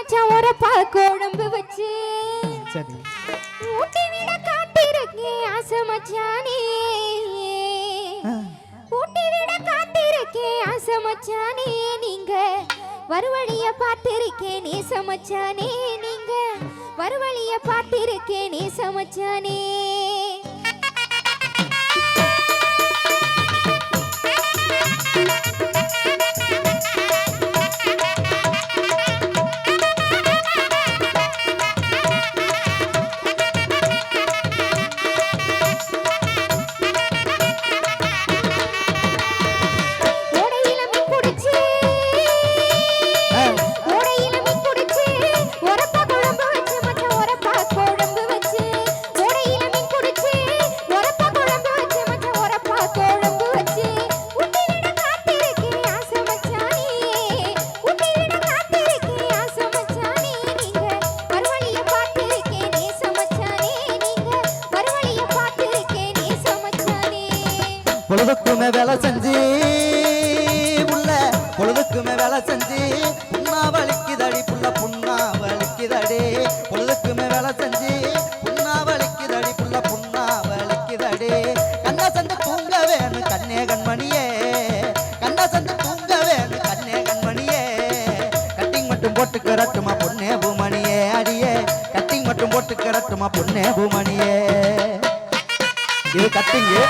மச்சான் ஒரப்பா குழம்பு வச்சு சரி ஊட்டி விட காத்திருக்கேன் ஆசை மச்சானே ஊட்டி விட காத்திருக்கேன் ஆசை மச்சானே நீங்க வருவழிய பார்த்திருக்கேன் நேச மச்சானே நீங்க வருவழிய பார்த்திருக்கேன் நேச மச்சானே பொழுதுக்குமே வேலை செஞ்சு புள்ள பொழுதுக்குமே வேலை செஞ்சு புண்ணா வலிக்குதடி புள்ள புண்ணா வலிக்குதடி பொழுதுக்குமே வேலை செஞ்சு புண்ணா வலிக்குதடி புள்ள புண்ணா வலிக்குதடி கண்ணா சந்து தூங்க வேணும் கண்ணே கண்மணியே கண்ணா சந்து தூங்க வேணும் கண்ணே கண்மணியே கட்டிங் மட்டும் போட்டு கரட்டுமா பொண்ணே பூமணியே அடியே கட்டிங் மட்டும் போட்டு கரட்டுமா பொண்ணே பூமணியே இது கட்டிங்கு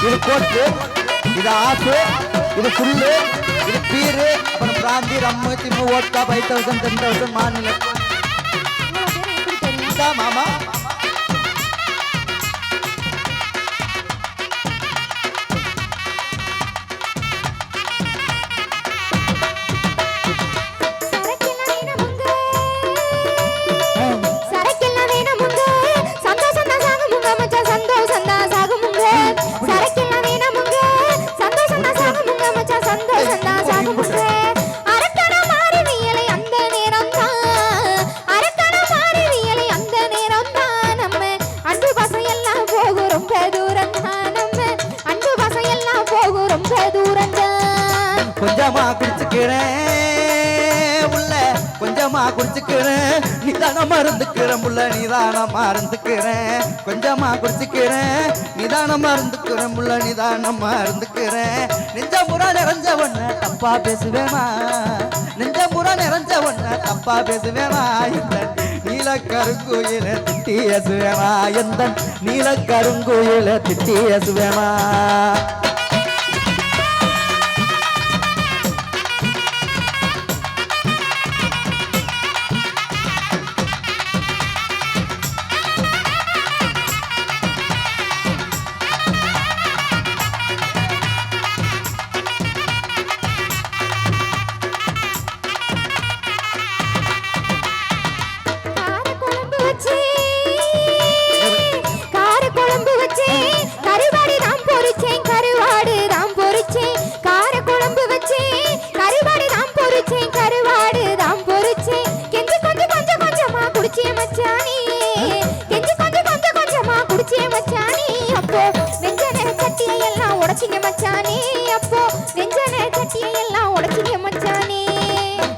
இது கோட்டு இது ஆப்பு இது புல்லு இது பீரு அப்புறம் பிராந்தி ரம்மு திம்மு ஓட்டா 5000 10,000 மாநில மாமா கொஞ்சமா குடிச்சுக்கிறேன் உள்ள கொஞ்சமா குடிச்சுக்கிறேன் நிதானமா இருந்துக்கிறேன் உள்ள நிதானமா இருந்துக்கிறேன் கொஞ்சமா குடிச்சுக்கிறேன் நிதானமா இருந்துக்கிறேன் உள்ள நிதானமா இருந்துக்கிறேன் நெஞ்ச முறை நிறைஞ்ச ஒண்ண தப்பா பேசுவேமா நெஞ்ச முறை நிறைஞ்ச ஒண்ண தப்பா பேசுவேமா இந்த நீல கருங்குயில திட்டி ஏசுவேமா எந்த நீல கருங்குயில திட்டி ஏசுவேமா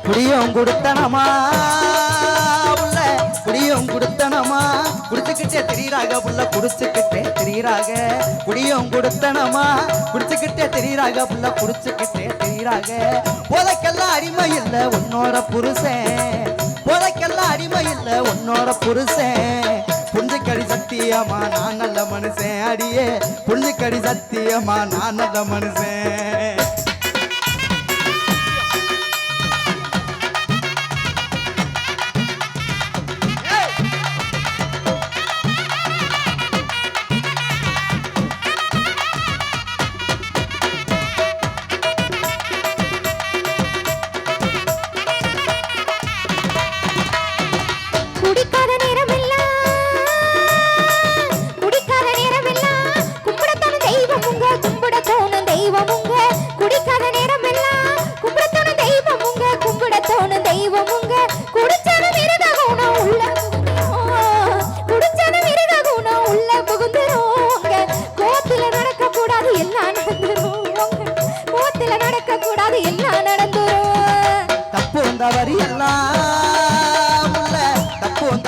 குடியும் கொடுத்தனமா உள்ள குடியும் கொடுத்தனமா குடிச்சுக்கிட்டே திரியிறாக புள்ள குடிச்சுக்கிட்டே திரியிறாக குடியும் கொடுத்தனமா குடிச்சுக்கிட்டே திரியிறாக புள்ள குடிச்சுக்கிட்டே திரியிறாக போதைக்கெல்லாம் அடிமை இல்லை உன்னோட புருஷன் போதைக்கெல்லாம் அடிமை இல்லை உன்னோட புருஷன் புஞ்சுக்கடி சத்தியமா நான் நல்ல மனுஷன் அடியே புஞ்சுக்கடி சத்தியமா நான் நல்ல மனுஷன் வந்தவரி எல்லாம்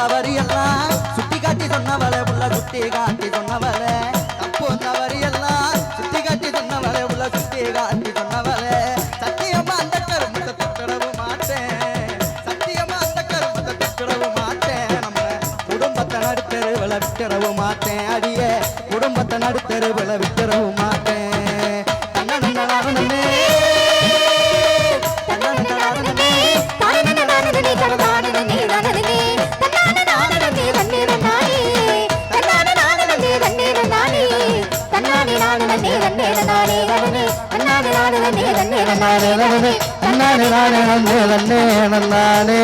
தவறு எல்லாம் சுட்டி காட்டி சொன்னவளே உள்ள சுட்டி காட்டி சொன்னவளே தப்பு தவறு எல்லாம் சுட்டி காட்டி சொன்னவளே உள்ள சுட்டி காட்டி சொன்னவளே சத்தியமா அந்த கருமத்தை தொட்டடவும் மாட்டேன் சத்தியமா அந்த கருமத்தை தொட்டடவும் மாட்டேன் நம்ம குடும்பத்தை நடுத்தருவில் விட்டுறவும் மாட்டேன் அடியே குடும்பத்தை நடுத்தருவில் விட்டுறவும் மாட்டேன் தன்னே நானே